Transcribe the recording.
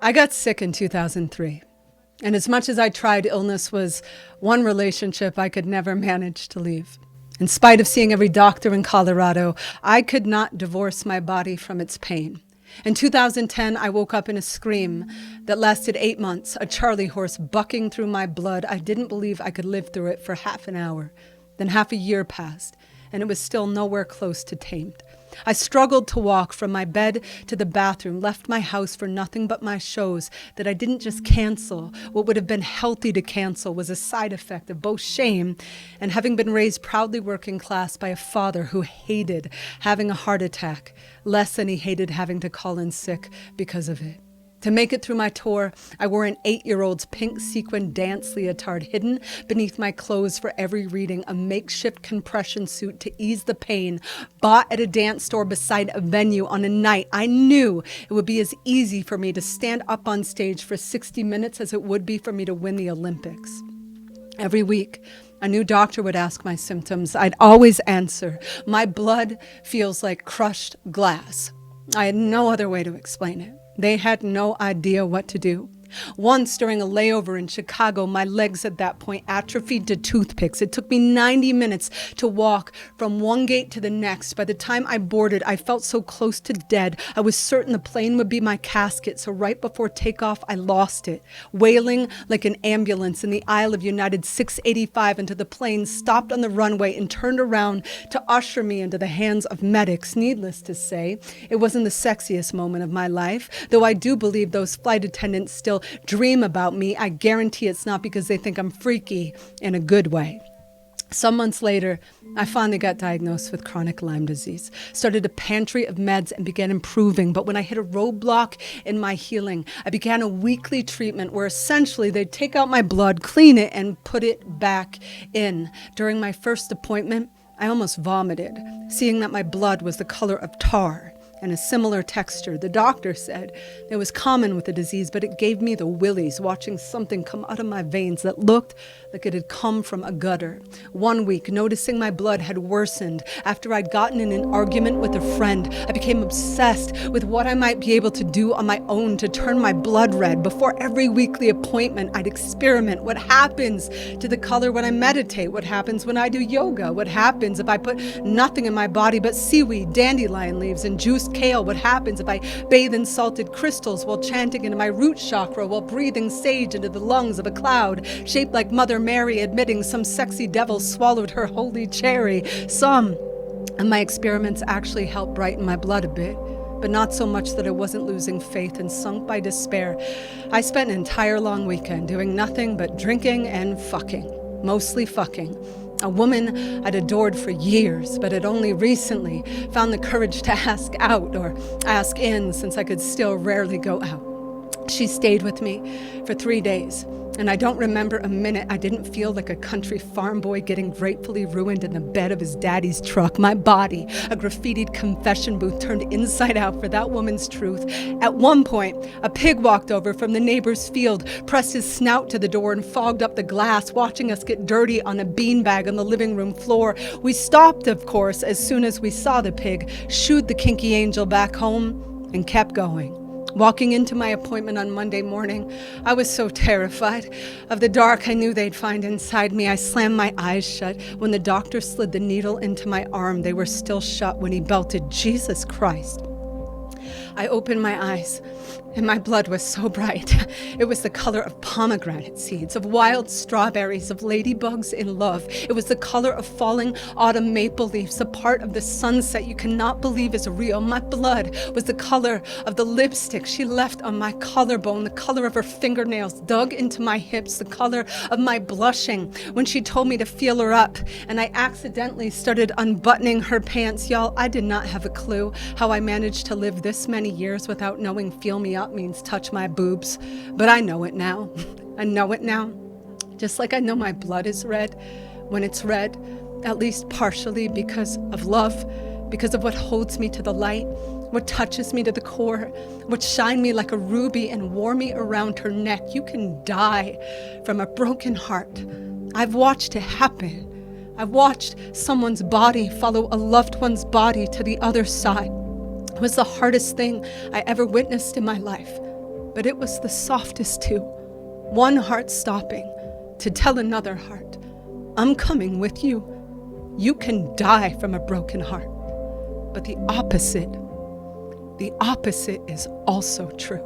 I got sick in 2003. And as much as I tried, illness was one relationship I could never manage to leave. In spite of seeing every doctor in Colorado, I could not divorce my body from its pain. In 2010, I woke up in a scream that lasted 8 months, a Charlie horse bucking through my blood. I didn't believe I could live through it for half an hour. Then half a year passed, and it was still nowhere close to tamed. I struggled to walk from my bed to the bathroom, left my house for nothing but my shows that I didn't just cancel. What would have been healthy to cancel was a side effect of both shame and having been raised proudly working class by a father who hated having a heart attack less than he hated having to call in sick because of it. To make it through my tour, I wore an 8-year-old's pink sequin dance leotard hidden beneath my clothes for every reading, a makeshift compression suit to ease the pain, bought at a dance store beside a venue on a night I knew it would be as easy for me to stand up on stage for 60 minutes as it would be for me to win the Olympics. Every week, a new doctor would ask my symptoms. I'd always answer, "My blood feels like crushed glass." I had no other way to explain it. They had no idea what to do. Once during a layover in Chicago, my legs at that point atrophied to toothpicks. It took me 90 minutes to walk from one gate to the next. By the time I boarded, I felt so close to dead. I was certain the plane would be my casket, so right before takeoff, I lost it, wailing like an ambulance in the aisle of United 685 until the plane stopped on the runway and turned around to usher me into the hands of medics. Needless to say, it wasn't the sexiest moment of my life, though I do believe those flight attendants still dream about me. I guarantee it's not because they think I'm freaky in a good way. Some months later, I finally got diagnosed with chronic Lyme disease, started a pantry of meds and began improving. But when I hit a roadblock in my healing, I began a weekly treatment where essentially they'd take out my blood, clean it, and put it back in. During my first appointment, I almost vomited, seeing that my blood was the color of tar and a similar texture. The doctor said it was common with the disease, but it gave me the willies watching something come out of my veins that looked like it had come from a gutter. One week, noticing my blood had worsened after I'd gotten in an argument with a friend, I became obsessed with what I might be able to do on my own to turn my blood red. Before every weekly appointment, I'd experiment. What happens to the color when I meditate? What happens when I do yoga? What happens if I put nothing in my body but seaweed, dandelion leaves, and juiced kale? What happens if I bathe in salted crystals while chanting into my root chakra, while breathing sage into the lungs of a cloud shaped like Mother Mary, admitting some sexy devil swallowed her holy cherry? Some of my experiments actually helped brighten my blood a bit, but not so much that I wasn't losing faith and sunk by despair. I spent an entire long weekend doing nothing but drinking and fucking, mostly fucking. A woman I'd adored for years, but had only recently found the courage to ask out or ask in, since I could still rarely go out. She stayed with me for 3 days, and I don't remember a minute I didn't feel like a country farm boy getting gratefully ruined in the bed of his daddy's truck. My body, a graffitied confession booth turned inside out for that woman's truth. At one point, a pig walked over from the neighbor's field, pressed his snout to the door and fogged up the glass, watching us get dirty on a beanbag on the living room floor. We stopped, of course, as soon as we saw the pig, shooed the kinky angel back home, and kept going. Walking into my appointment on Monday morning, I was so terrified of the dark I knew they'd find inside me. I slammed my eyes shut when the doctor slid the needle into my arm. They were still shut when he belted, "Jesus Christ." I opened my eyes, and my blood was so bright. It was the color of pomegranate seeds, of wild strawberries, of ladybugs in love. It was the color of falling autumn maple leaves, a part of the sunset you cannot believe is real. My blood was the color of the lipstick she left on my collarbone, the color of her fingernails dug into my hips, the color of my blushing when she told me to feel her up, and I accidentally started unbuttoning her pants. Y'all, I did not have a clue how I managed to live this many years without knowing feel me up means touch my boobs, but I know it now. I know it now. Just like I know my blood is red when it's red, at least partially because of love, because of what holds me to the light, what touches me to the core, what shine me like a ruby and wore me around her neck. You can die from a broken heart. I've watched it happen. I've watched someone's body follow a loved one's body to the other side. It was the hardest thing I ever witnessed in my life, but it was the softest too. One heart stopping to tell another heart, I'm coming with you. You can die from a broken heart. But the opposite is also true.